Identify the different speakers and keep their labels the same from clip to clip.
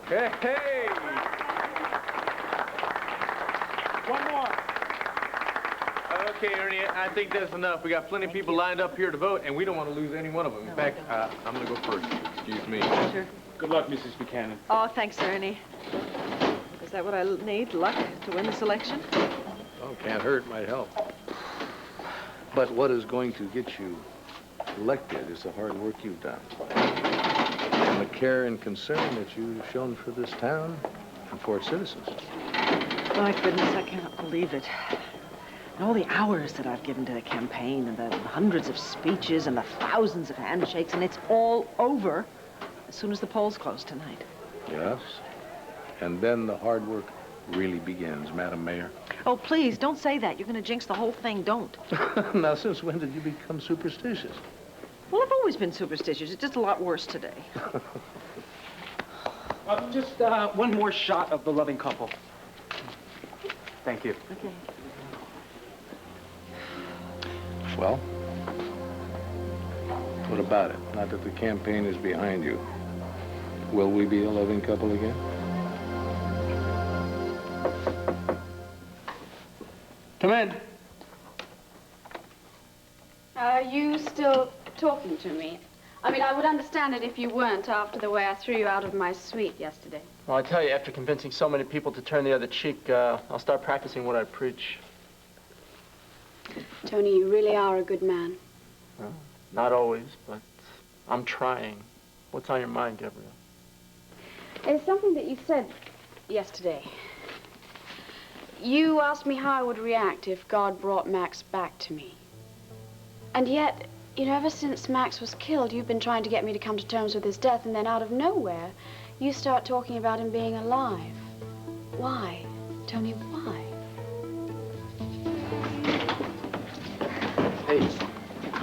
Speaker 1: Hey, hey!
Speaker 2: One more.
Speaker 1: Okay, Ernie, I think that's enough. We got plenty of people lined up here to vote, and we don't want to lose any one of them. In fact, I'm going to go first. Excuse me.
Speaker 3: Sure.
Speaker 2: Good luck, Mrs. Buchanan.
Speaker 3: Oh, thanks, Ernie. Is that what I need? Luck to win this election?
Speaker 4: Oh, can't hurt, might help. But what is going to get you elected is the hard work you've done. And the care and concern that you've shown for this town and for its citizens.
Speaker 3: My goodness, I cannot believe it. And all the hours that I've given to the campaign and the hundreds of speeches and the thousands of handshakes, and it's all over as soon as the polls close tonight.
Speaker 4: Yes. And then the hard work really begins, Madam Mayor.
Speaker 3: Oh, please, don't say that. You're going to jinx the whole thing. Don't.
Speaker 4: Now, since when did you become superstitious?
Speaker 3: Well, I've always been superstitious. It's just a lot worse today.
Speaker 2: Just one more shot of the loving couple. Thank you.
Speaker 3: Okay.
Speaker 4: Well, what about it? Not that the campaign is behind you. Will we be a loving couple again?
Speaker 2: Come in.
Speaker 5: Are you still talking to me? I mean, I would understand it if you weren't after the way I threw you out of my suite yesterday.
Speaker 6: Well, I tell you, after convincing so many people to turn the other cheek, I'll start practicing what I preach.
Speaker 5: Tony, you really are a good man.
Speaker 6: Well, not always, but I'm trying. What's on your mind, Gabrielle?
Speaker 5: It's something that you said yesterday. You asked me how I would react if God brought Max back to me. And yet, you know, ever since Max was killed, you've been trying to get me to come to terms with his death, and then out of nowhere, you start talking about him being alive. Why? Tony, why?
Speaker 7: Hey,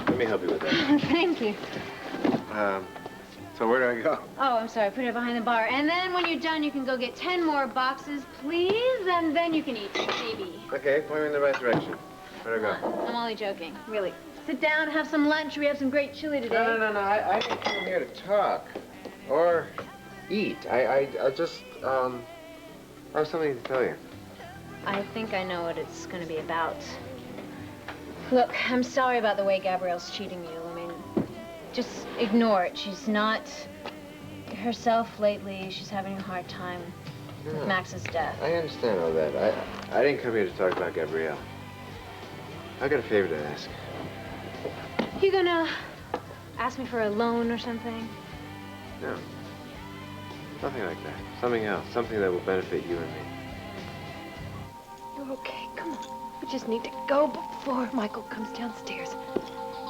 Speaker 7: let me help you with that.
Speaker 8: Thank you.
Speaker 7: So where do I go?
Speaker 8: Oh, I'm sorry. Put it behind the bar. And then when you're done, you can go get 10 more boxes, please, and then you can eat, maybe.
Speaker 7: Okay, point me in the right direction. Where do I go?
Speaker 8: I'm only joking, really. Sit down, have some lunch. We have some great chili today.
Speaker 7: No. I didn't come here to talk or eat. I just, I have something to tell you.
Speaker 8: I think I know what it's going to be about. Look, I'm sorry about the way Gabrielle's cheating you. I mean, just ignore it. She's not herself lately. She's having a hard time with Max's death.
Speaker 7: I understand all that. I didn't come here to talk about Gabrielle. I got a favor to ask.
Speaker 8: You gonna ask me for a loan or something?
Speaker 7: No. Nothing like that. Something else. Something that will benefit you and me.
Speaker 3: You're okay. Come on. We just need to go before Michael comes downstairs.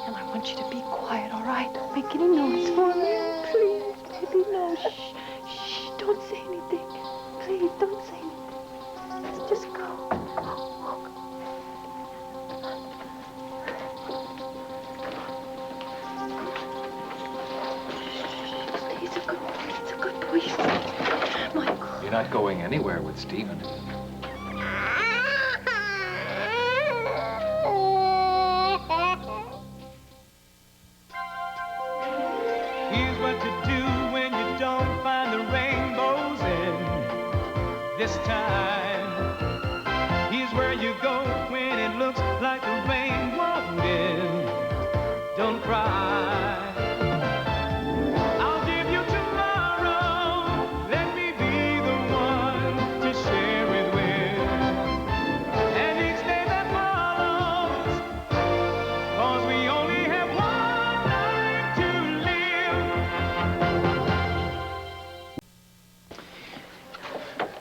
Speaker 3: And I want you to be quiet, all right? Don't make any noise for me. Please, baby, no. Shh, shh. Don't say anything. Please, don't say anything. Let's just go. He's a good boy. He's a good boy. Michael.
Speaker 4: You're not going anywhere with Stephen.
Speaker 9: Here's what to do when you don't find the rainbows in this time. Here's where you go when it looks like the rain won't end. Don't cry. I'll give you tomorrow. Let me be the one to share it with. And each day that follows, 'cause we only have one life to live.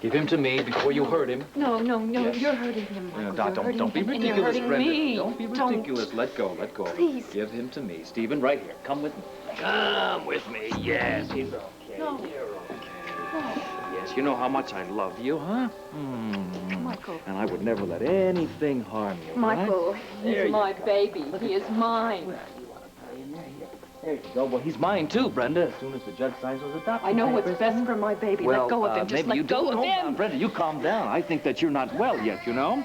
Speaker 10: Give him to me before you hurt him.
Speaker 3: No,
Speaker 10: Yes.
Speaker 3: you're hurting him, Michael.
Speaker 10: Don't be
Speaker 3: And you're
Speaker 10: ridiculous,
Speaker 3: hurting
Speaker 10: Brenda.
Speaker 3: me.
Speaker 10: Don't be ridiculous. Let go.
Speaker 3: Please.
Speaker 10: Give him to me. Stephen, right here. Come with me. Come with me. Yes, he's okay.
Speaker 3: No.
Speaker 10: You're okay. Yes, you know how much I love you, huh?
Speaker 3: Michael.
Speaker 10: And I would never let anything harm you.
Speaker 3: Michael,
Speaker 10: right? There
Speaker 3: he's
Speaker 10: you
Speaker 3: my
Speaker 10: go.
Speaker 3: baby. He is mine.
Speaker 10: There you go. Well, he's mine too, Brenda. As soon as the judge signs those adoption
Speaker 3: I know what's
Speaker 10: papers.
Speaker 3: best for my baby.
Speaker 10: Well,
Speaker 3: let go of him. Just
Speaker 10: maybe you
Speaker 3: let go
Speaker 10: do.
Speaker 3: of him.
Speaker 10: Brenda, you calm down. I think that you're not well yet, you know?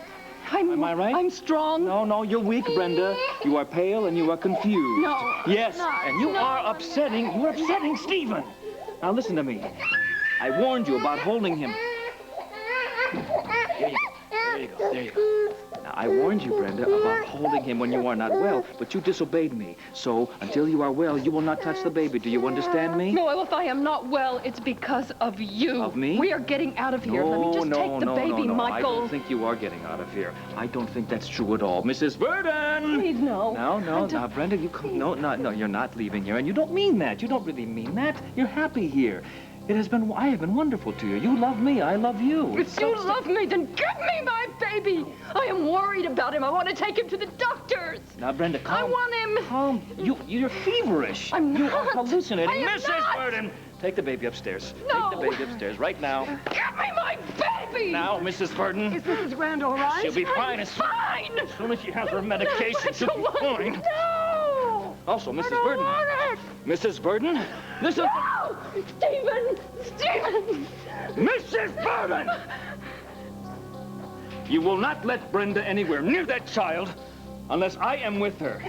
Speaker 10: Am I right?
Speaker 3: I'm strong.
Speaker 10: No, you're weak, Brenda. You are pale and you are confused.
Speaker 3: No.
Speaker 10: Yes,
Speaker 3: No,
Speaker 10: and you
Speaker 3: no.
Speaker 10: are upsetting. You're upsetting Stephen. Now listen to me. I warned you about holding him. Here you go. There you go. There you go. Now, I warned you, Brenda, about holding him when you are not well, but you disobeyed me. So, until you are well, you will not touch the baby. Do you understand me?
Speaker 3: No, if I am not well, it's because of you.
Speaker 10: Of me?
Speaker 3: We are getting out of here.
Speaker 10: No,
Speaker 3: Let me just take the baby,
Speaker 10: no.
Speaker 3: Michael.
Speaker 10: I don't think you are getting out of here. I don't think that's true at all. Mrs. Verdon!
Speaker 3: Please, no.
Speaker 10: No, Brenda, you come. No, you're not leaving here, and you don't mean that. You don't really mean that. You're happy here. I have been wonderful to you. You love me, I love you.
Speaker 3: If you love me, then give me my baby. I am worried about him. I want to take him to the doctors.
Speaker 10: Now, Brenda, calm.
Speaker 3: I want him.
Speaker 10: Calm. You're feverish.
Speaker 3: I'm not.
Speaker 10: You are hallucinating.
Speaker 3: I am
Speaker 10: Mrs.
Speaker 3: not.
Speaker 10: Verdon, take the baby upstairs.
Speaker 3: No.
Speaker 10: Take the baby upstairs right now.
Speaker 3: Give me my baby.
Speaker 10: Now, Mrs. Verdon.
Speaker 3: Is Mrs. Grand all right?
Speaker 10: She'll be fine.
Speaker 3: I'm fine.
Speaker 10: As soon as she has her medication, she'll be fine.
Speaker 3: No.
Speaker 10: Also, Mrs.
Speaker 3: I don't
Speaker 10: Verdon.
Speaker 3: want it.
Speaker 10: Mrs. Verdon, listen.
Speaker 3: No! Stephen! Stephen!
Speaker 10: Mrs. Verdon! You will not let Brenda anywhere near that child unless I am with her.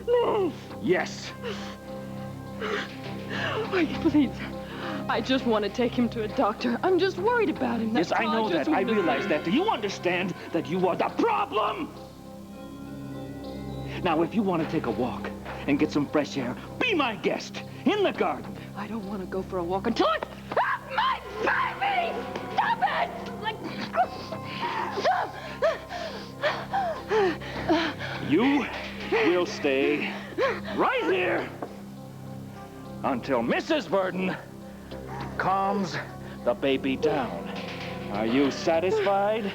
Speaker 3: No!
Speaker 10: Yes.
Speaker 3: Wait, please. I just want to take him to a doctor. I'm just worried about him.
Speaker 10: Yes, I know that. I realize that. Do you understand that you are the problem? Now, if you want to take a walk and get some fresh air, be my guest in the garden.
Speaker 3: I don't want to go for a walk until I have my baby! Stop it!
Speaker 10: You will stay right here until Mrs. Verdon calms the baby down. Are you satisfied?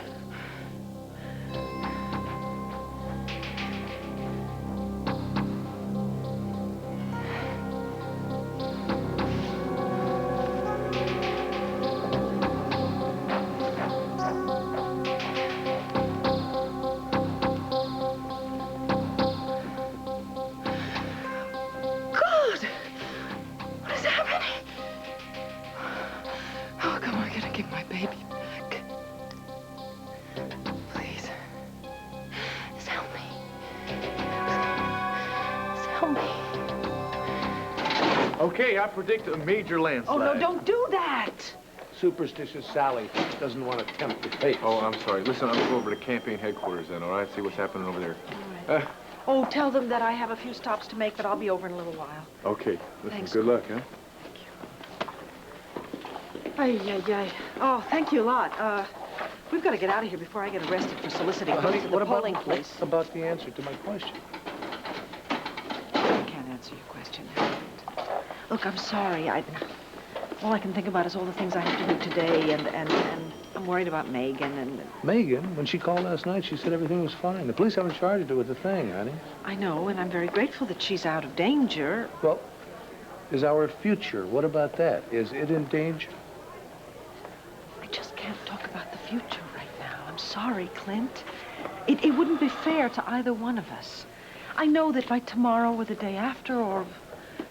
Speaker 1: Okay, I predict a major landslide.
Speaker 11: Oh, no, don't do that.
Speaker 4: Superstitious Sally doesn't want to tempt the fate.
Speaker 1: Oh, I'm sorry. Listen, I'm going to go over to campaign headquarters then, all right? See what's happening over there.
Speaker 11: Oh, tell them that I have a few stops to make, but I'll be over in a little while.
Speaker 1: Okay. Listen,
Speaker 11: Thanks.
Speaker 1: good luck, huh?
Speaker 11: Ay. Oh, thank you a lot. We've got to get out of here before I get arrested for soliciting votes at the polling place.
Speaker 4: What about the answer to my question?
Speaker 11: I can't answer your question. Look, I'm sorry. All I can think about is all the things I have to do today, and I'm worried about Megan and...
Speaker 4: Megan, when she called last night, she said everything was fine. The police haven't charged her with a thing, honey.
Speaker 11: I know, and I'm very grateful that she's out of danger.
Speaker 4: Well, is our future, what about that? Is it in danger?
Speaker 11: I just can't talk about the future right now. I'm sorry, Clint. It wouldn't be fair to either one of us. I know that by tomorrow or the day after or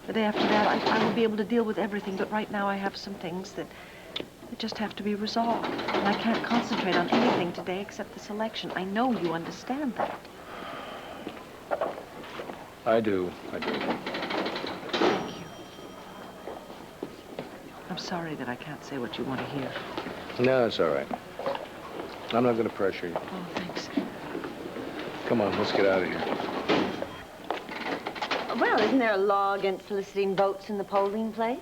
Speaker 11: the day after that, I will be able to deal with everything, but right now I have some things that just have to be resolved. And I can't concentrate on anything today except this election. I know you understand that.
Speaker 4: I do.
Speaker 11: Thank you. I'm sorry that I can't say what you want to hear.
Speaker 4: No, it's all right. I'm not going to pressure you.
Speaker 11: Oh, thanks.
Speaker 4: Come on, let's get out of here.
Speaker 12: Well, isn't there a law against soliciting votes in the polling place?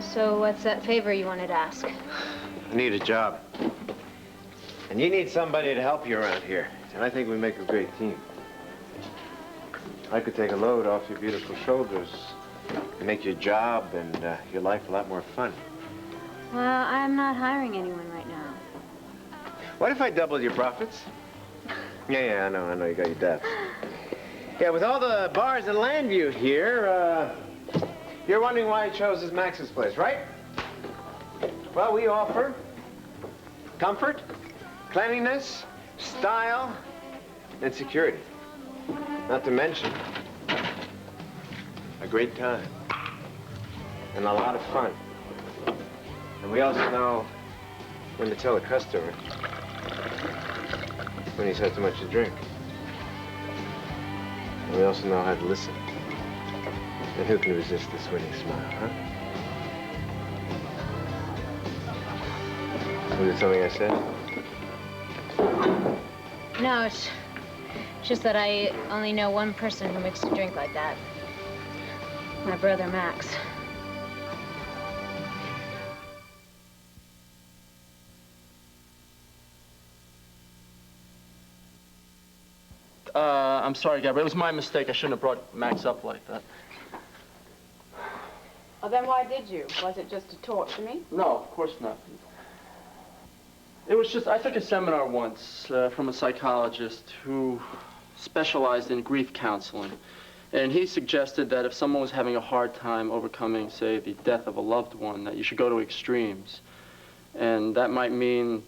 Speaker 8: So what's that favor you wanted to ask?
Speaker 7: I need a job. And you need somebody to help you around here. And I think we make a great team. I could take a load off your beautiful shoulders and make your job and your life a lot more fun.
Speaker 8: Well, I'm not hiring anyone right now.
Speaker 7: What if I doubled your profits? Yeah, I know, you got your debts. Yeah, with all the bars in Llantano here, you're wondering why I chose this Max's place, right? Well, we offer comfort, cleanliness, style, and security. Not to mention a great time and a lot of fun. And we also know when to tell a customer when he's had too much to drink. And we also know how to listen. And who can resist this winning smile, huh? Was it something I said?
Speaker 8: No, it's just that I only know one person who makes a drink like that. My brother, Max.
Speaker 6: I'm sorry, Gabrielle. It was my mistake. I shouldn't have brought Max up like that.
Speaker 5: Well, then why did you? Was it just to torture me?
Speaker 6: No, of course not. It was just, I took a seminar once from a psychologist who specialized in grief counseling. And he suggested that if someone was having a hard time overcoming, say, the death of a loved one, that you should go to extremes. And that might mean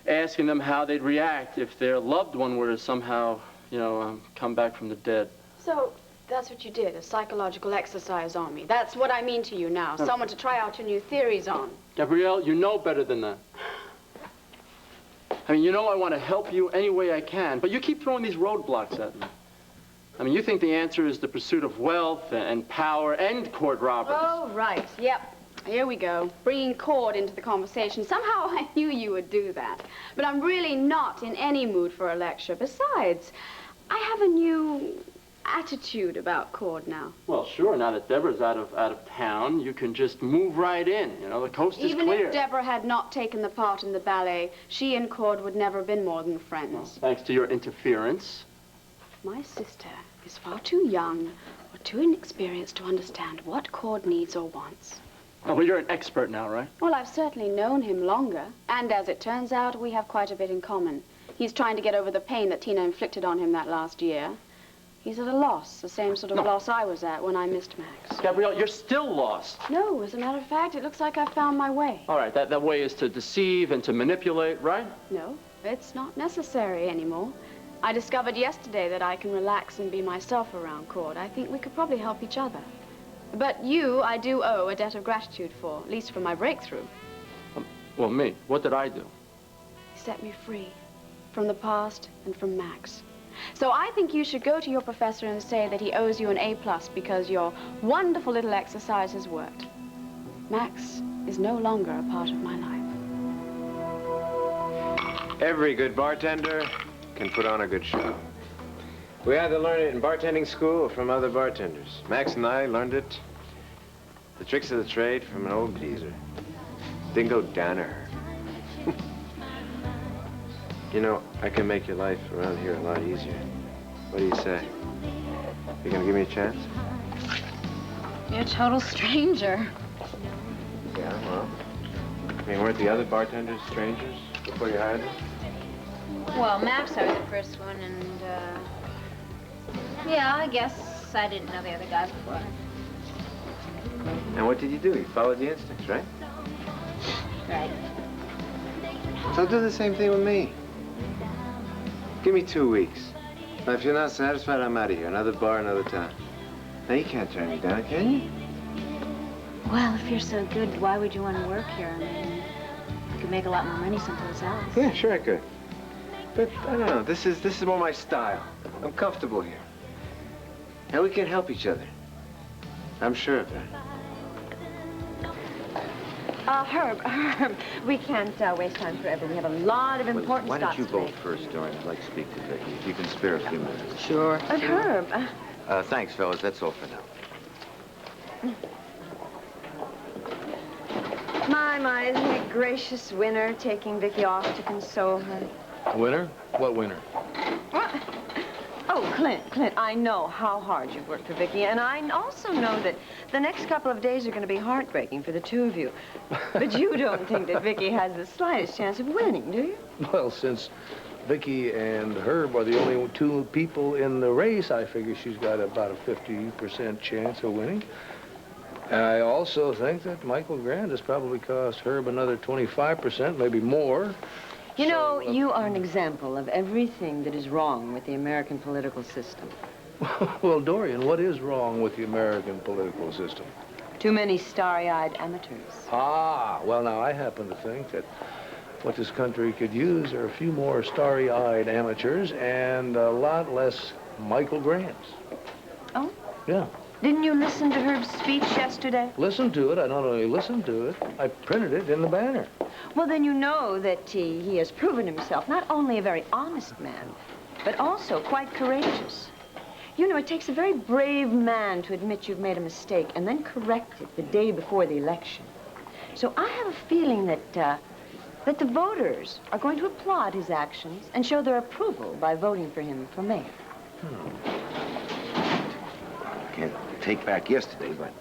Speaker 6: asking them how they'd react if their loved one were to somehow, you know, come back from the dead.
Speaker 5: So that's what you did, a psychological exercise on me. That's what I mean to you now, someone to try out your new theories on.
Speaker 6: Gabrielle, you know better than that. I mean, you know I want to help you any way I can, but you keep throwing these roadblocks at me. I mean, you think the answer is the pursuit of wealth and power and court robberies.
Speaker 5: Oh, right, yep. Here we go, bringing Cord into the conversation. Somehow I knew you would do that. But I'm really not in any mood for a lecture. Besides, I have a new attitude about Cord now.
Speaker 6: Well, sure, now that Deborah's out of town, you can just move right in. You know, the coast is
Speaker 5: Even
Speaker 6: clear.
Speaker 5: if Deborah had not taken the part in the ballet, she and Cord would never have been more than friends.
Speaker 6: Well, thanks to your interference.
Speaker 5: My sister is far too young or too inexperienced to understand what Cord needs or wants.
Speaker 6: Oh, well, you're an expert now, right?
Speaker 5: Well, I've certainly known him longer, and as it turns out, we have quite a bit in common. He's trying to get over the pain that Tina inflicted on him that last year. He's at a loss, the same sort of loss I was at when I missed Max.
Speaker 6: Gabrielle, you're still lost.
Speaker 5: No, as a matter of fact, it looks like I found my way.
Speaker 6: All right, that way is to deceive and to manipulate, right?
Speaker 5: No, it's not necessary anymore. I discovered yesterday that I can relax and be myself around Cord. I think we could probably help each other. But you, I do owe a debt of gratitude for, at least for my breakthrough.
Speaker 6: Well, me? What did I do?
Speaker 5: You set me free from the past and from Max. So I think you should go to your professor and say that he owes you an A+ because your wonderful little exercise has worked. Max is no longer a part of my life.
Speaker 7: Every good bartender can put on a good show. We either learn it in bartending school or from other bartenders. Max and I learned it, the tricks of the trade, from an old geezer. Dingo Danner. You know, I can make your life around here a lot easier. What do you say? You gonna give me a chance?
Speaker 8: You're a total stranger.
Speaker 7: Yeah, well, I mean, weren't the other bartenders strangers before you hired them?
Speaker 8: Well, Max, I was the first one, and, yeah, I guess I didn't know the other guy before.
Speaker 7: And what did you do? You followed the instincts, right?
Speaker 8: Right.
Speaker 7: So do the same thing with me. Give me 2 weeks. Now, if you're not satisfied, I'm out of here. Another bar, another time. Now, you can't turn me down, can you?
Speaker 8: Well, if you're so good, why would you want to work here? I mean, you could make a lot more money someplace else.
Speaker 7: Yeah, sure I could. But, I don't know, this is more my style. I'm comfortable here. And we can help each other. I'm sure of that.
Speaker 12: Herb, we can't waste time forever. We have a lot of important
Speaker 13: Why don't
Speaker 12: stops
Speaker 13: you
Speaker 12: to
Speaker 13: go
Speaker 12: make.
Speaker 13: first, Dorian? I'd like to speak to Viki. If you can spare a few minutes.
Speaker 12: Sure. Herb.
Speaker 13: Thanks, fellas. That's all for now.
Speaker 12: My, isn't it gracious Winter taking Viki off to console her?
Speaker 4: Winner? What winner?
Speaker 12: What? Oh, Clint, I know how hard you've worked for Viki, and I also know that the next couple of days are going to be heartbreaking for the two of you. But you don't think that Viki has the slightest chance of winning, do you?
Speaker 4: Well, since Viki and Herb are the only two people in the race, I figure she's got about a 50% chance of winning. And I also think that Michael Grant has probably cost Herb another 25%, maybe more.
Speaker 12: You know, you are an example of everything that is wrong with the American political system.
Speaker 4: Well, Dorian, what is wrong with the American political system?
Speaker 12: Too many starry-eyed amateurs.
Speaker 4: Ah, well, now, I happen to think that what this country could use are a few more starry-eyed amateurs and a lot less Michael Grants.
Speaker 12: Oh?
Speaker 4: Yeah.
Speaker 12: Didn't you listen to Herb's speech yesterday?
Speaker 4: Listen to it. I not only listened to it, I printed it in the banner.
Speaker 12: Well, then you know that he has proven himself not only a very honest man, but also quite courageous. You know, it takes a very brave man to admit you've made a mistake and then correct it the day before the election. So I have a feeling that the voters are going to applaud his actions and show their approval by voting for him for mayor.
Speaker 13: I can't take back yesterday, but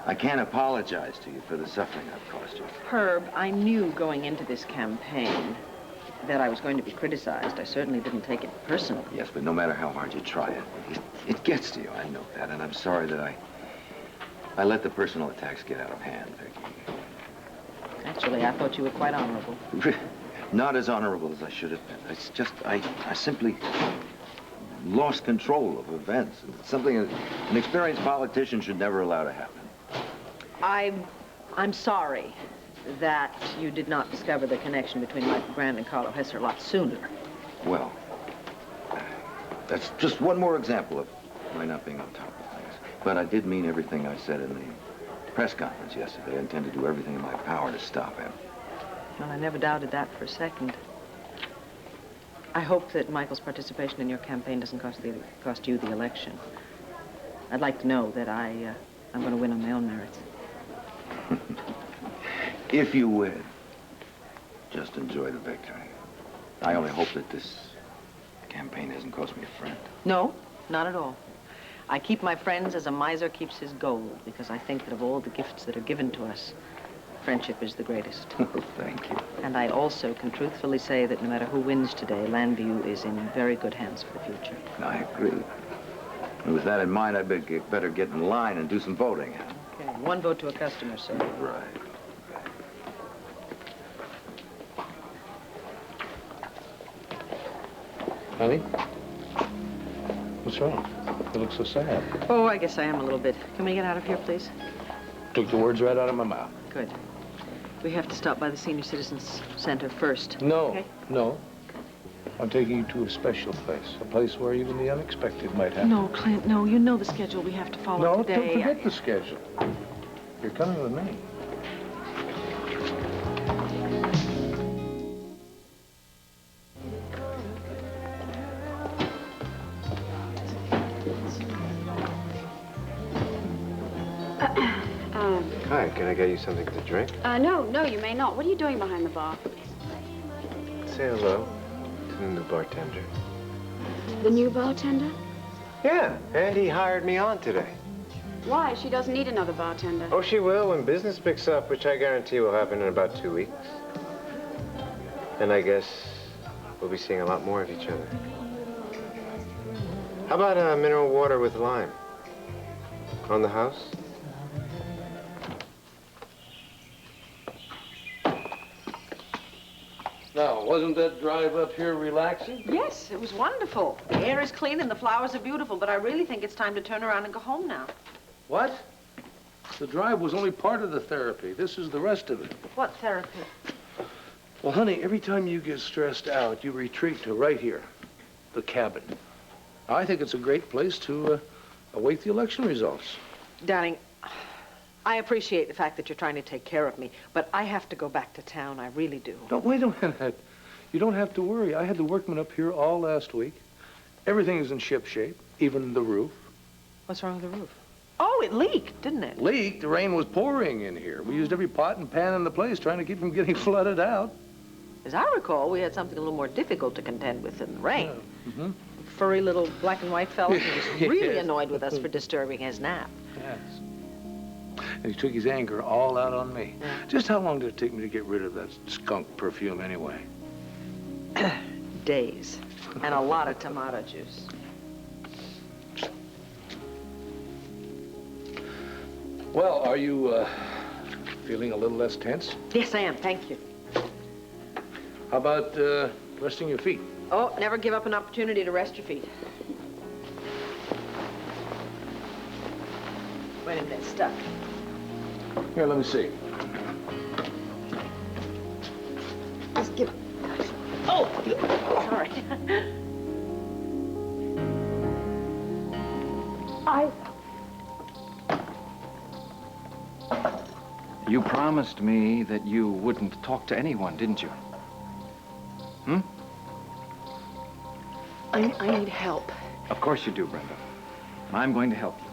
Speaker 13: I can't apologize to you for the suffering I've caused you.
Speaker 11: Herb, I knew going into this campaign that I was going to be criticized. I certainly didn't take it personally.
Speaker 13: Yes, but no matter how hard you try it gets to you. I know that, and I'm sorry that I let the personal attacks get out of hand, Viki.
Speaker 11: Actually, I thought you were quite honorable.
Speaker 13: Not as honorable as I should have been. It's just, I simply lost control of events. It's something an experienced politician should never allow to happen.
Speaker 11: I'm sorry that you did not discover the connection between Michael Grant and Carlo Hesser a lot sooner.
Speaker 13: Well, that's just one more example of my not being on top of things. But I did mean everything I said in the press conference yesterday. I intend to do everything in my power to stop him.
Speaker 11: Well, I never doubted that for a second. I hope that Michael's participation in your campaign doesn't cost you the election. I'd like to know that I'm going to win on my own merits.
Speaker 13: If you win, just enjoy the victory. I only hope that this campaign hasn't cost me a friend.
Speaker 11: No, not at all. I keep my friends as a miser keeps his gold, because I think that of all the gifts that are given to us, friendship is the greatest.
Speaker 13: Oh, thank you.
Speaker 11: And I also can truthfully say that no matter who wins today, Llanview is in very good hands for the future.
Speaker 13: I agree. And with that in mind, I'd better get in line and do some voting.
Speaker 11: Okay, one vote to a customer, sir.
Speaker 13: Right.
Speaker 4: Honey? What's wrong? You look so sad.
Speaker 11: Oh, I guess I am a little bit. Can we get out of here, please?
Speaker 4: Took the words right out of my mouth.
Speaker 11: Good. We have to stop by the Senior Citizens Center first.
Speaker 4: No,
Speaker 11: okay?
Speaker 4: No. I'm taking you to a special place where even the unexpected might happen.
Speaker 11: No, Clint, no. You know the schedule we have to follow today.
Speaker 4: No, don't forget the schedule. You're coming with me.
Speaker 7: Hi, can I get you something to drink?
Speaker 5: No, you may not. What are you doing behind the bar?
Speaker 7: Say hello to the new bartender.
Speaker 5: The new bartender?
Speaker 7: Yeah, and he hired me on today.
Speaker 5: Why? She doesn't need another bartender.
Speaker 7: Oh, she will when business picks up, which I guarantee will happen in about 2 weeks. And I guess we'll be seeing a lot more of each other. How about mineral water with lime? On the house?
Speaker 4: Now, wasn't that drive up here relaxing?
Speaker 11: Yes, it was wonderful. The air is clean and the flowers are beautiful, but I really think it's time to turn around and go home now.
Speaker 4: What? The drive was only part of the therapy. This is the rest of it.
Speaker 11: What therapy?
Speaker 4: Well, honey, every time you get stressed out, you retreat to right here, the cabin. I think it's a great place to await the election results.
Speaker 11: Darling, I appreciate the fact that you're trying to take care of me, but I have to go back to town. I really do.
Speaker 4: Don't wait a minute. You don't have to worry. I had the workmen up here all last week. Everything is in ship shape, even the roof.
Speaker 11: What's wrong with the roof? Oh, it leaked, didn't it?
Speaker 4: Leaked? The rain was pouring in here. We used every pot and pan in the place trying to keep from getting flooded out.
Speaker 11: As I recall, we had something a little more difficult to contend with than the rain.
Speaker 4: Yeah. Mm-hmm.
Speaker 11: Furry little black and white fella who was really
Speaker 4: Yes.
Speaker 11: annoyed with us for disturbing his nap.
Speaker 4: Yes. And he took his anger all out on me.
Speaker 11: Yeah.
Speaker 4: Just how long did it take me to get rid of that skunk perfume anyway?
Speaker 11: Days. And a lot of tomato juice.
Speaker 4: Well, are you feeling a little less tense?
Speaker 11: Yes, I am. Thank you.
Speaker 4: How about resting your feet?
Speaker 11: Oh, never give up an opportunity to rest your feet. Wait a minute, it's stuck.
Speaker 4: Here, let me see.
Speaker 11: Just give it. Oh! Sorry.
Speaker 10: You promised me that you wouldn't talk to anyone, didn't you? Hmm?
Speaker 11: I need help.
Speaker 10: Of course you do, Brenda. I'm going to help you.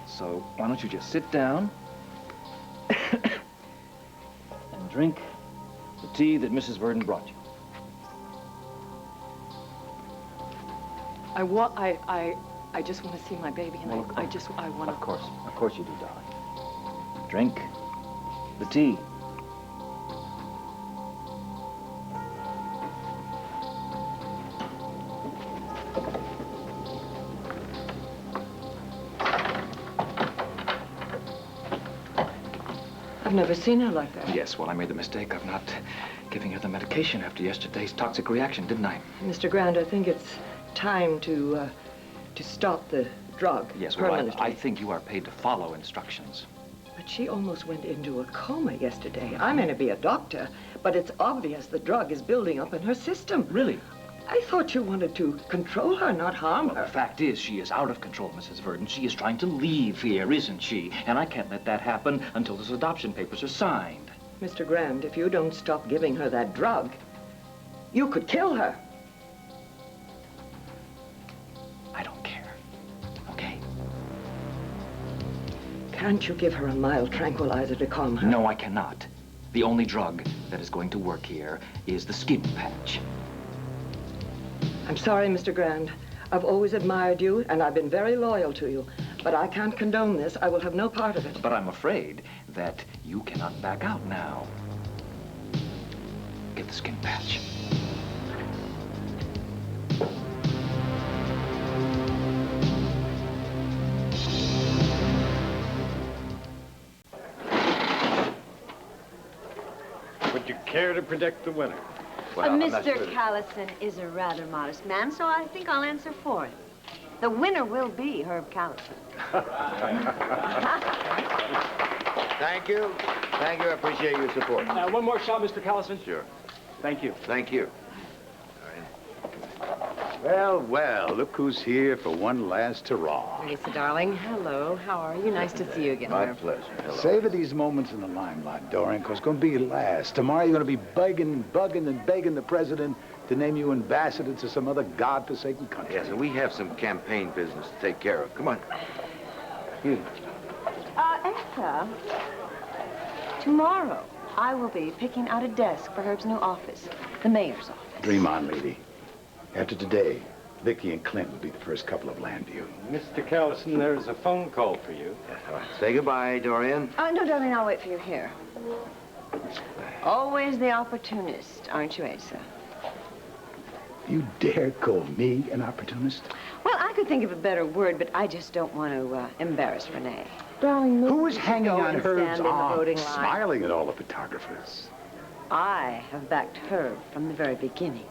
Speaker 10: So why don't you just sit down and drink the tea that Mrs. Verdon brought you.
Speaker 11: I just want to see my baby, and
Speaker 10: Well,
Speaker 11: I want to...
Speaker 10: Of course you do, darling. Drink the tea.
Speaker 11: I've never seen her like that.
Speaker 10: Yes, well, I made the mistake of not giving her the medication after yesterday's toxic reaction, didn't I?
Speaker 11: Mr. Grand, I think it's time to stop the drug
Speaker 10: Yes, well,
Speaker 11: permanently.
Speaker 10: I think you are paid to follow instructions.
Speaker 11: But she almost went into a coma yesterday. I may not be a doctor, but it's obvious the drug is building up in her system.
Speaker 10: Really?
Speaker 11: I thought you wanted to control her, not harm
Speaker 10: Well,
Speaker 11: her.
Speaker 10: the fact is, she is out of control, Mrs. Verdon. She is trying to leave here, isn't she? And I can't let that happen until those adoption papers are signed.
Speaker 11: Mr. Grand, if you don't stop giving her that drug, you could kill her.
Speaker 10: I don't care. Okay?
Speaker 11: Can't you give her a mild tranquilizer to calm her?
Speaker 10: No, I cannot. The only drug that is going to work here is the skin patch.
Speaker 11: I'm sorry, Mr. Grand. I've always admired you, and I've been very loyal to you. But I can't condone this. I will have no part of it.
Speaker 10: But I'm afraid that you cannot back out now. Get the skin patch.
Speaker 14: Would you care to predict the winner?
Speaker 12: Mr. Callison is a rather modest man, so I think I'll answer for him. The winner will be Herb Callison.
Speaker 13: Thank you. Thank you. I appreciate your support.
Speaker 2: One more shot, Mr. Callison.
Speaker 13: Sure.
Speaker 2: Thank you.
Speaker 13: Thank you.
Speaker 14: Well, well, look who's here for one last hurrah.
Speaker 12: Lisa, darling. Hello. How are you? Nice to see you again.
Speaker 13: My pleasure. Hello.
Speaker 14: Savor these moments in the limelight, Dorian, because it's going to be your last. Tomorrow you're going to be bugging and begging the president to name you ambassador to some other godforsaken country.
Speaker 13: Yes, and we have some campaign business to take care of. Come on. You.
Speaker 12: Etta, tomorrow I will be picking out a desk for Herb's new office, the mayor's office.
Speaker 14: Dream on, lady. After today, Viki and Clint will be the first couple of Landview.
Speaker 15: Mr. Callison, there is a phone call for you.
Speaker 13: All right. Say goodbye, Dorian.
Speaker 12: No, darling, I'll wait for you here. Always the opportunist, aren't you, Asa?
Speaker 14: You dare call me an opportunist?
Speaker 12: Well, I could think of a better word, but I just don't want to embarrass Renee. Darling,
Speaker 14: who was hanging on Herb's arm,
Speaker 12: arm,
Speaker 14: smiling at all the photographers?
Speaker 12: I have backed Herb from the very beginning.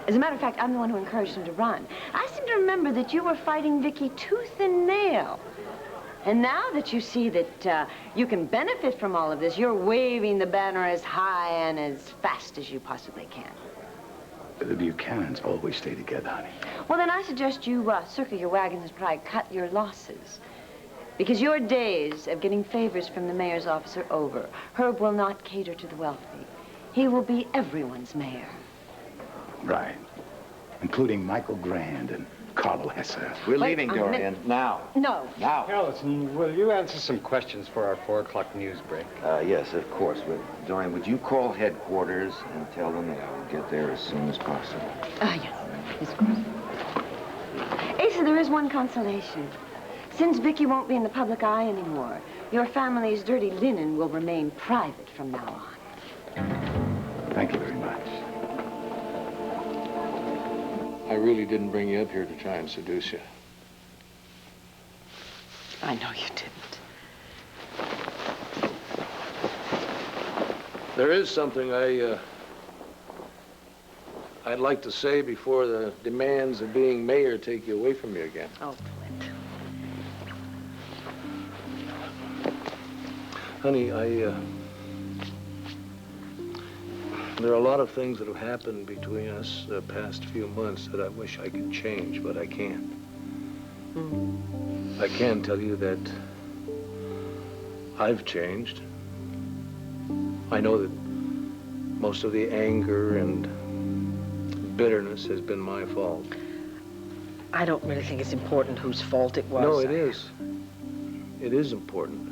Speaker 12: As a matter of fact, I'm the one who encouraged him to run. I seem to remember that you were fighting Viki tooth and nail. And now that you see that you can benefit from all of this, you're waving the banner as high and as fast as you possibly can.
Speaker 14: The Buchanans always stay together, honey.
Speaker 12: Well, then I suggest you circle your wagons and try to cut your losses. Because your days of getting favors from the mayor's office are over. Herb will not cater to the wealthy. He will be everyone's mayor.
Speaker 14: Right. Including Michael Grand and Carlo Hesse.
Speaker 13: We're leaving, Dorian. Now.
Speaker 12: No.
Speaker 13: Now.
Speaker 15: Callison, will you answer some questions for our 4 o'clock news break?
Speaker 13: Yes, of course. But, Dorian, would you call headquarters and tell them that I will get there as soon as possible?
Speaker 12: Yes. Yes, of course. Asa, there is one consolation. Since Viki won't be in the public eye anymore, your family's dirty linen will remain private from now on.
Speaker 14: Thank you very much.
Speaker 4: I really didn't bring you up here to try and seduce you.
Speaker 11: I know you didn't.
Speaker 4: There is something I'd like to say before the demands of being mayor take you away from me again.
Speaker 11: Oh, Clint.
Speaker 4: Honey, there are a lot of things that have happened between us the past few months that I wish I could change, but I can't. I can tell you that I've changed, I know that most of the anger and bitterness has been my fault.
Speaker 11: I don't really think it's important whose fault it was.
Speaker 4: No, it is. It is important.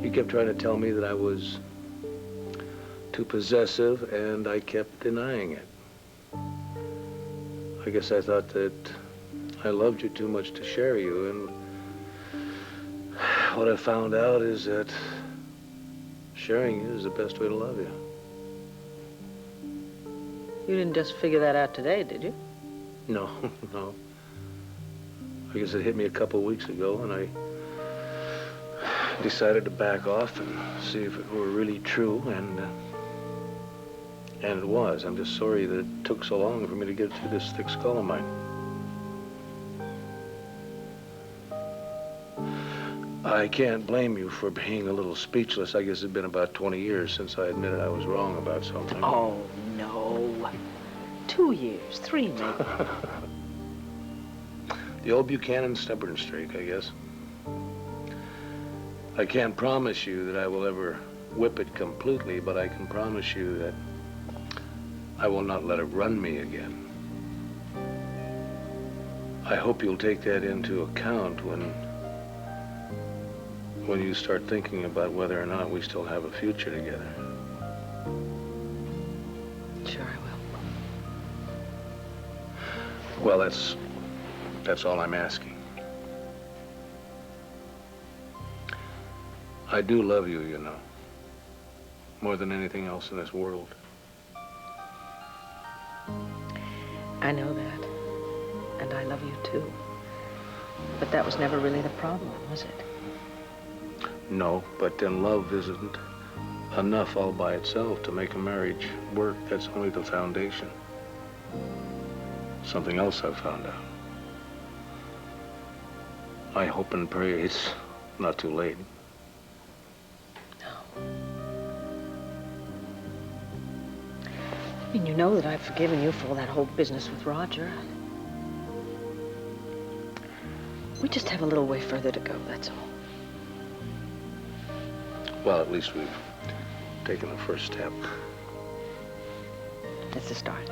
Speaker 4: You kept trying to tell me that I was too possessive, and I kept denying it. I guess I thought that I loved you too much to share you, and what I found out is that sharing you is the best way to love you.
Speaker 11: You didn't just figure that out today, did you?
Speaker 4: No, no. I guess it hit me a couple weeks ago, and I decided to back off and see if it were really true, and it was. I'm just sorry that it took so long for me to get through this thick skull of mine. I can't blame you for being a little speechless. I guess it's been about 20 years since I admitted I was wrong about something.
Speaker 11: Oh, no. 2 years, 3 maybe.
Speaker 4: The old Buchanan stubborn streak, I guess. I can't promise you that I will ever whip it completely, but I can promise you that I will not let it run me again. I hope you'll take that into account when you start thinking about whether or not we still have a future together.
Speaker 11: Sure I will.
Speaker 4: Well, that's all I'm asking. I do love you, you know, more than anything else in this world.
Speaker 11: I know that. And I love you too. But that was never really the problem, was it?
Speaker 4: No, but then love isn't enough all by itself to make a marriage work. That's only the foundation. Something else I've found out. I hope and pray it's not too late.
Speaker 11: No. I mean, you know that I've forgiven you for all that whole business with Roger. We just have a little way further to go, that's all.
Speaker 4: Well, at least we've taken the first step.
Speaker 11: It's a start.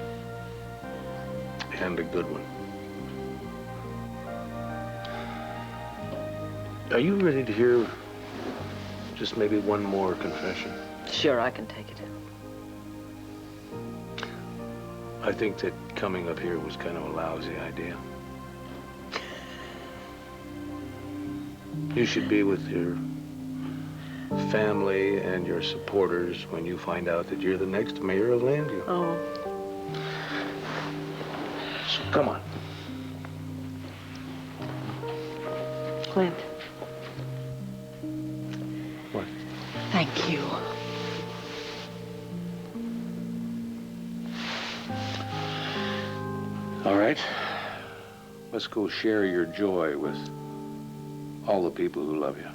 Speaker 4: And a good one. Are you ready to hear just maybe one more confession?
Speaker 11: Sure, I can take it.
Speaker 4: I think that coming up here was kind of a lousy idea. You should be with your family and your supporters when you find out that you're the next mayor of Landview.
Speaker 11: Oh.
Speaker 4: So come on.
Speaker 11: Clint.
Speaker 4: What?
Speaker 11: Thank you.
Speaker 4: All right. Let's go share your joy with all the people who love you.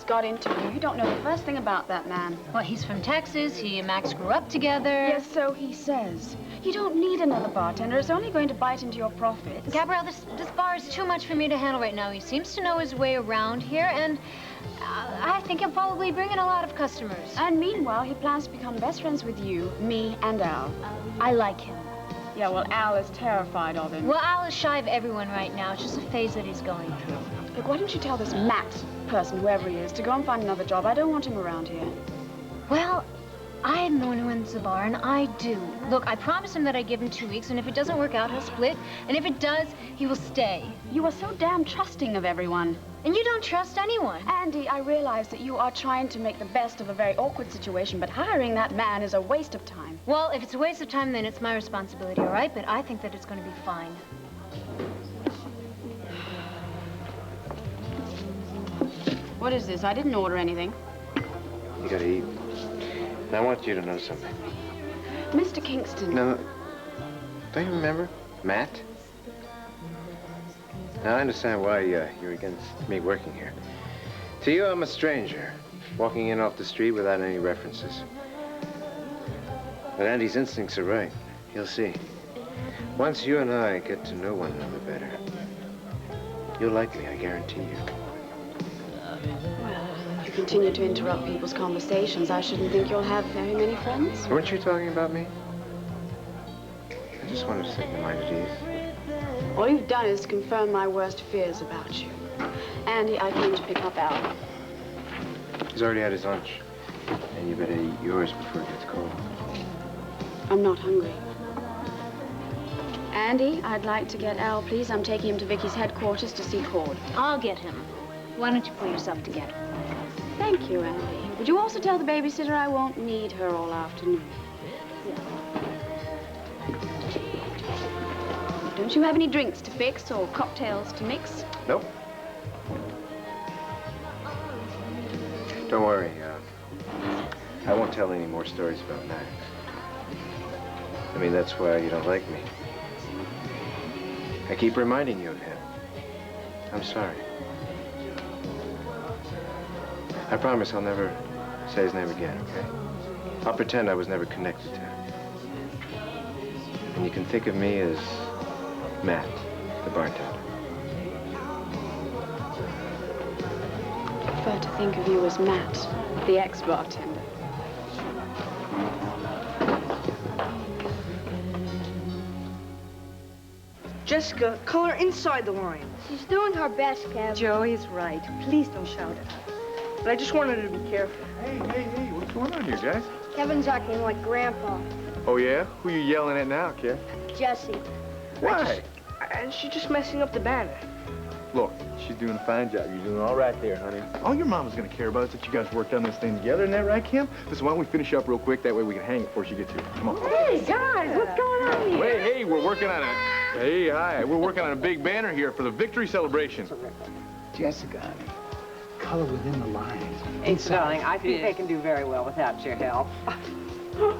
Speaker 5: Got into you. You don't know the first thing about that man.
Speaker 8: Well, he's from Texas. He and Max grew up together.
Speaker 5: Yes, so he says. You don't need another bartender. It's only going to bite into your profits.
Speaker 8: Gabrielle, this bar is too much for me to handle right now. He seems to know his way around here, and I think he'll probably bring in a lot of customers.
Speaker 5: And meanwhile, he plans to become best friends with you, me, and Al.
Speaker 8: I like him.
Speaker 5: Yeah, well, Al is terrified of him.
Speaker 8: Well, Al is shy of everyone right now. It's just a phase that he's going through.
Speaker 5: Look, why don't you tell this Max person, whoever he is, to go and find another job? I don't want him around here.
Speaker 8: Well, I am the one who owns the bar, and I do. Look, I promised him that I'd give him 2 weeks, and if it doesn't work out, he'll split. And if it does, he will stay.
Speaker 5: You are so damn trusting of everyone.
Speaker 8: And you don't trust anyone.
Speaker 5: Andy, I realize that you are trying to make the best of a very awkward situation, but hiring that man is a waste of time.
Speaker 8: Well, if it's a waste of time, then it's my responsibility, all right? But I think that it's going to be fine.
Speaker 5: What is this? I didn't order anything.
Speaker 7: You gotta eat. And I want you to know something.
Speaker 5: Mr. Kingston.
Speaker 7: No, don't you remember? Matt? Now, I understand why you're against me working here. To you, I'm a stranger, walking in off the street without any references. But Andy's instincts are right. You'll see. Once you and I get to know one another better, you'll like me, I guarantee you.
Speaker 5: Well, if you continue to interrupt people's conversations, I shouldn't think you'll have very many friends.
Speaker 7: Weren't you talking about me? I just wanted to set your mind at ease.
Speaker 5: All you've done is confirm my worst fears about you. Andy, I came to pick up Al.
Speaker 7: He's already had his lunch. And you better eat yours before it gets cold.
Speaker 5: I'm not hungry. Andy, I'd like to get Al, please. I'm taking him to Vicky's headquarters to see Cord.
Speaker 8: I'll get him. Why don't you pull yourself together?
Speaker 5: Thank you, Andy. Would you also tell the babysitter I won't need her all afternoon? Don't you have any drinks to fix or cocktails to mix?
Speaker 7: Nope. Don't worry. I won't tell any more stories about Max. I mean, that's why you don't like me. I keep reminding you of him. I'm sorry. I promise I'll never say his name again, okay? I'll pretend I was never connected to him. And you can think of me as Matt, the bartender.
Speaker 5: I prefer to think of you as Matt, the ex-bartender.
Speaker 16: Jessica, color inside the line.
Speaker 17: She's doing her best, Kev.
Speaker 16: Joey's right. Please don't shout at her. But I just wanted her to be careful.
Speaker 1: Hey, what's going on here, guys?
Speaker 17: Kevin's acting like Grandpa.
Speaker 1: Oh, yeah? Who you yelling at now, kid?
Speaker 17: Jessie.
Speaker 1: Why?
Speaker 16: And she's just messing up the banner.
Speaker 1: Look, she's doing a fine job. You're doing all right there, honey. All your mama's gonna care about is that you guys worked on this thing together, isn't that right, Kim? Listen, why don't we finish up real quick? That way we can hang it before she gets here. Come on.
Speaker 16: Hey, guys, what's going on here?
Speaker 1: Wait, hey, we're working on a... Hey, hi. We're working on a big banner here for the victory celebration.
Speaker 14: Jessica, honey, color within the lines.
Speaker 12: Hey, darling, I think they can do very well without your help.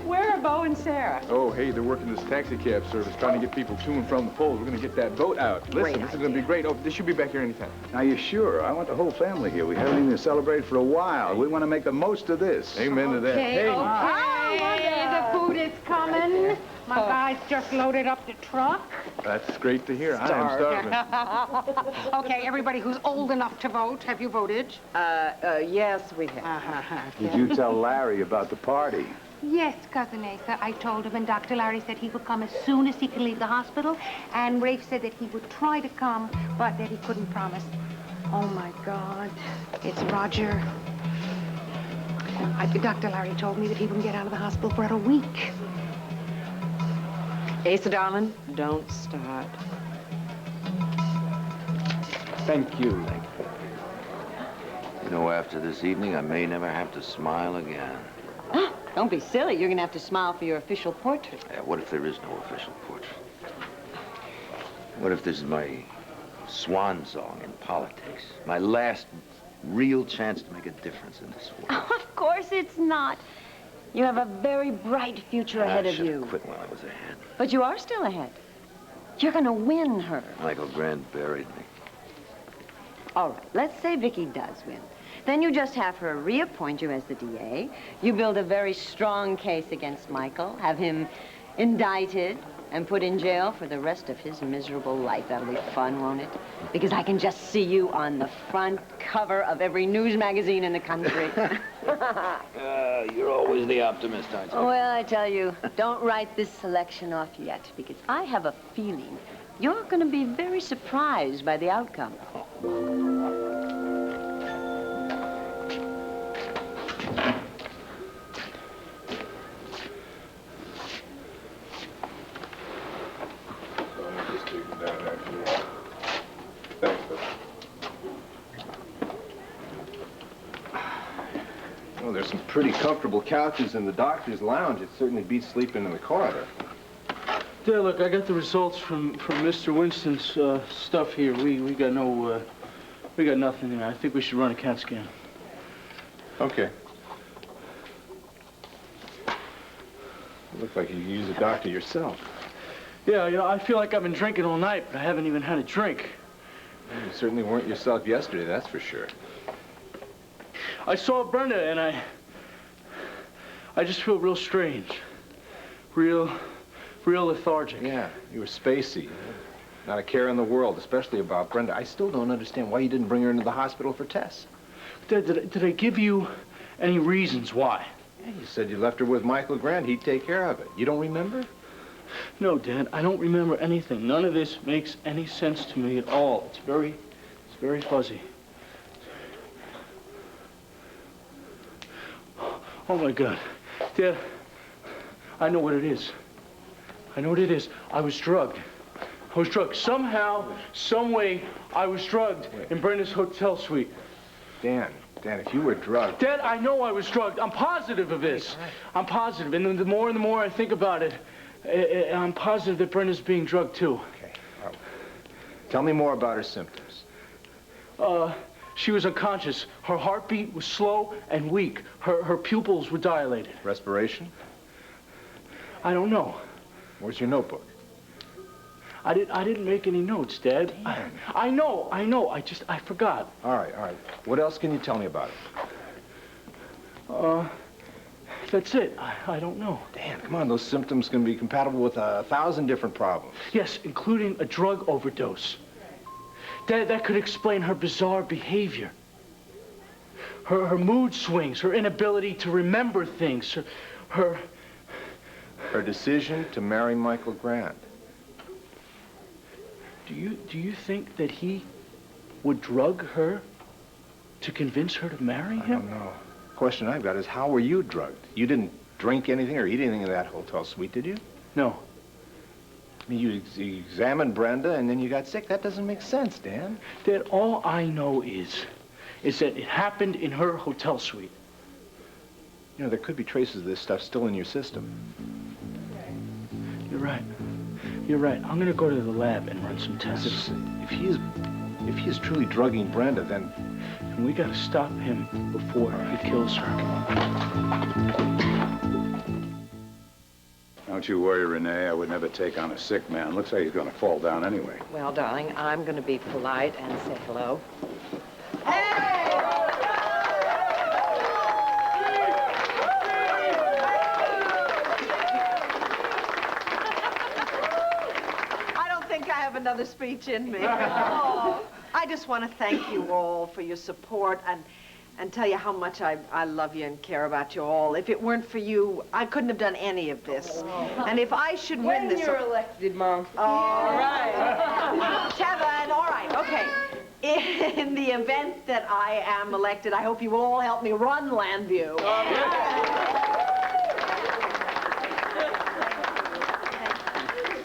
Speaker 12: Where are Bo and Sarah?
Speaker 1: Oh, hey, they're working this taxi cab service, trying to get people to and from the polls. We're going to get that vote out. Listen, this is going to be great. Oh, they should be back here anytime.
Speaker 14: Are you sure? I want the whole family here. We haven't even celebrated for a while. We want to make the most of this.
Speaker 1: Amen to that.
Speaker 11: Okay, the food is coming. My guys just loaded up the truck.
Speaker 1: That's great to hear. I am starving.
Speaker 11: Okay, everybody who's old enough to vote, have you voted?
Speaker 12: Yes, we have.
Speaker 14: Did you tell Larry about the party?
Speaker 11: Yes, Cousin Asa. I told him, and Dr. Larry said he would come as soon as he could leave the hospital. And Rafe said that he would try to come, but that he couldn't promise. Oh, my God. It's Roger. Dr. Larry told me that he wouldn't get out of the hospital for a week.
Speaker 12: Asa, darling, don't start.
Speaker 14: Thank you.
Speaker 13: You know, after this evening, I may never have to smile again.
Speaker 12: Don't be silly. You're going to have to smile for your official portrait.
Speaker 13: Yeah, what if there is no official portrait? What if this is my swan song in politics? My last real chance to make a difference in this world?
Speaker 12: Of course it's not. You have a very bright future ahead of you.
Speaker 13: I should have quit while I was ahead.
Speaker 12: But you are still ahead. You're going to win her.
Speaker 13: Michael Grant buried me.
Speaker 12: All right, let's say Viki does win. Then you just have her reappoint you as the DA. You build a very strong case against Michael, have him indicted and put in jail for the rest of his miserable life. That'll be fun, won't it? Because I can just see you on the front cover of every news magazine in the country.
Speaker 13: You're always the optimist, aren't you?
Speaker 12: Well, I tell you, don't write this selection off yet, because I have a feeling you're going to be very surprised by the outcome.
Speaker 1: Well, there's some pretty comfortable couches in the doctor's lounge. It certainly beats sleeping in the corridor.
Speaker 6: Yeah, look, I got the results from Mr. Winston's stuff here. We got nothing there. I think we should run a CAT scan.
Speaker 1: Okay. You look like you use a doctor yourself.
Speaker 6: Yeah, you know, I feel like I've been drinking all night, but I haven't even had a drink.
Speaker 1: You certainly weren't yourself yesterday, that's for sure.
Speaker 6: I saw Brenda, and I just feel real strange. Real lethargic.
Speaker 1: Yeah, you were spacey. Not a care in the world, especially about Brenda. I still don't understand why you didn't bring her into the hospital for tests.
Speaker 6: Dad, did I give you any reasons why?
Speaker 1: Yeah, you said you left her with Michael Grant. He'd take care of it. You don't remember?
Speaker 6: No, Dad, I don't remember anything. None of this makes any sense to me at all. It's very fuzzy. Oh, my God. Dad, I know what it is. I know what it is. I was drugged. I was drugged. Somehow, some way, I was drugged in Brenda's hotel suite.
Speaker 1: Dan, if you were drugged...
Speaker 6: Dad, I know I was drugged. I'm positive of this. I'm positive. And the more I think about it, I'm positive that Brenda's being drugged, too.
Speaker 1: Okay. Well, tell me more about her symptoms.
Speaker 6: She was unconscious. Her heartbeat was slow and weak. Her pupils were dilated.
Speaker 1: Respiration?
Speaker 6: I don't know.
Speaker 1: Where's your notebook?
Speaker 6: I didn't make any notes, Dad. I know. I forgot.
Speaker 1: All right. What else can you tell me about it?
Speaker 6: That's it. I don't know.
Speaker 1: Dan, come on. Those symptoms can be compatible with 1,000 different problems.
Speaker 6: Yes, including a drug overdose. That could explain her bizarre behavior. Her mood swings, her inability to remember things, her
Speaker 1: decision to marry Michael Grant.
Speaker 6: Do you think that he would drug her to convince her to marry him?
Speaker 1: I don't know. The question I've got is, how were you drugged? You didn't drink anything or eat anything in that hotel suite, did you?
Speaker 6: No.
Speaker 1: I mean, you examined Brenda and then you got sick. That doesn't make sense, Dan.
Speaker 6: Dad, all I know is that it happened in her hotel suite.
Speaker 1: You know, there could be traces of this stuff still in your system.
Speaker 6: You're right. I'm gonna go to the lab and run some tests.
Speaker 1: If he is truly drugging Brenda, then
Speaker 6: we gotta stop him before he kills her.
Speaker 14: Don't you worry, Renee. I would never take on a sick man. Looks like he's gonna fall down anyway.
Speaker 12: Well, darling, I'm going to be polite and say hello.
Speaker 11: Another speech in me. Oh, I just want to thank you all for your support and tell you how much I love you and care about you all. If it weren't for you, I couldn't have done any of this. And if I should win this...
Speaker 16: When you're elected, Mom.
Speaker 11: All right. Tevin, all right, okay. In the event that I am elected, I hope you will all help me run Llanview.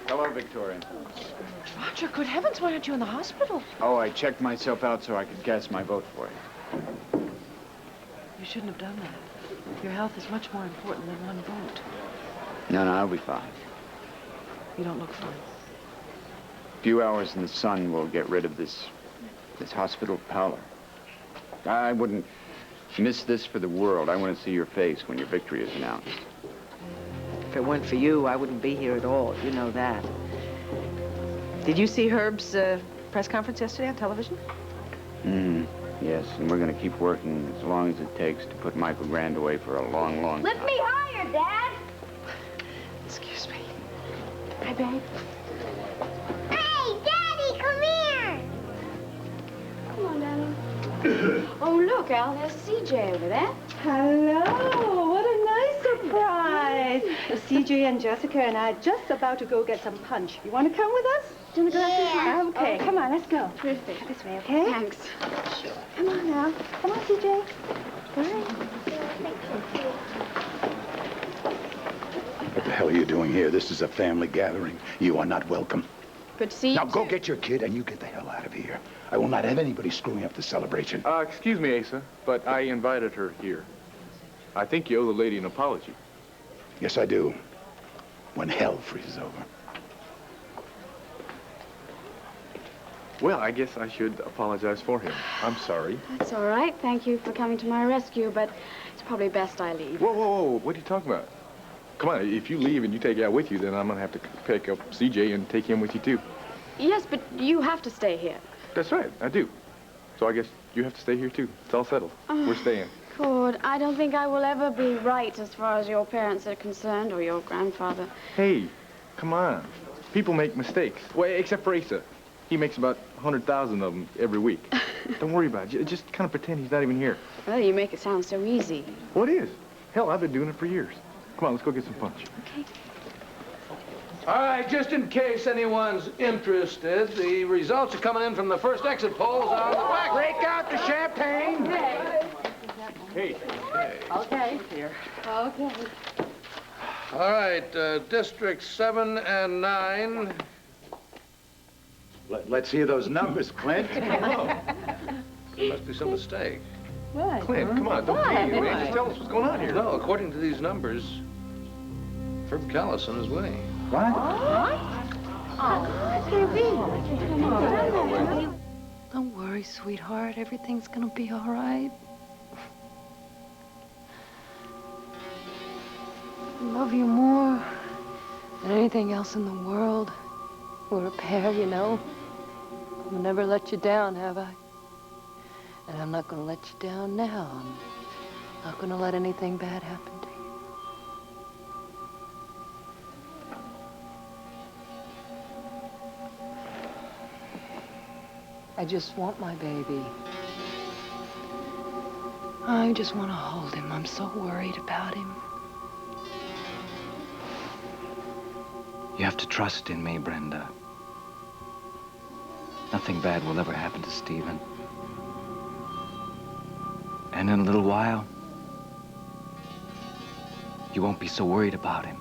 Speaker 1: Hello, Victoria.
Speaker 11: Roger, good heavens, why aren't you in the hospital?
Speaker 18: Oh, I checked myself out so I could cast my vote for you.
Speaker 11: You shouldn't have done that. Your health is much more important than one vote.
Speaker 18: No, I'll be fine.
Speaker 11: You don't look fine.
Speaker 18: A few hours in the sun will get rid of this hospital pallor. I wouldn't miss this for the world. I want to see your face when your victory is announced.
Speaker 12: If it weren't for you, I wouldn't be here at all. You know that. Did you see Herb's press conference yesterday on television?
Speaker 18: Yes, and we're going to keep working as long as it takes to put Michael Grant away for a long, long time.
Speaker 17: Lift me higher, Dad.
Speaker 12: Excuse me.
Speaker 17: Hi, babe. Hey, Daddy, come here.
Speaker 5: Come on, darling. Oh, look, Al, there's CJ over there.
Speaker 16: Hello, what a nice surprise. CJ and Jessica and I are just about to go get some punch. You want to come with us? Do you want to go
Speaker 17: Yeah.
Speaker 16: Okay, come on, let's go.
Speaker 5: Terrific.
Speaker 16: This way, okay?
Speaker 5: Thanks.
Speaker 16: Sure. Come on now. Come on, CJ. Bye.
Speaker 14: What the hell are you doing here? This is a family gathering. You are not welcome.
Speaker 5: Good to see you.
Speaker 14: Now go get your kid and you get the hell out of here. I will not have anybody screwing up the celebration.
Speaker 1: Excuse me, Asa, but I invited her here. I think you owe the lady an apology.
Speaker 14: Yes, I do. When hell freezes over.
Speaker 1: Well, I guess I should apologize for him. I'm sorry.
Speaker 5: That's all right. Thank you for coming to my rescue, but it's probably best I leave.
Speaker 1: Whoa. What are you talking about? Come on, if you leave and you take Al with you, then I'm going to have to pick up CJ and take him with you, too.
Speaker 5: Yes, but you have to stay here.
Speaker 1: That's right, I do. So I guess you have to stay here, too. It's all settled. We're staying.
Speaker 5: Cord, I don't think I will ever be right as far as your parents are concerned, or your grandfather.
Speaker 1: Hey, come on. People make mistakes. Well, except for Asa. He makes about 100,000 of them every week. Don't worry about it. Just kind of pretend he's not even here.
Speaker 5: Well, you make it sound so easy.
Speaker 1: Well, it is. Hell, I've been doing it for years. Come on, let's go get some punch.
Speaker 5: Okay.
Speaker 4: All right, just in case anyone's interested, the results are coming in from the first exit polls on the back.
Speaker 14: Break out the champagne.
Speaker 1: Hey.
Speaker 12: Okay, here. Okay.
Speaker 4: All right, District 7 and 9.
Speaker 14: Let's hear those numbers, Clint.
Speaker 4: There must be some mistake.
Speaker 12: What?
Speaker 1: Clint, come on, don't be. Man, just tell us what's going on here.
Speaker 4: No, according to these numbers, Herb Callison is winning.
Speaker 14: What?
Speaker 3: Don't worry, sweetheart. Everything's gonna be all right. I love you more than anything else in the world. We're a pair, you know. I've never let you down, have I? And I'm not gonna let you down now. I'm not gonna let anything bad happen to you. I just want my baby. I just want to hold him. I'm so worried about him.
Speaker 10: You have to trust in me, Brenda. Nothing bad will ever happen to Stephen. And in a little while, you won't be so worried about him.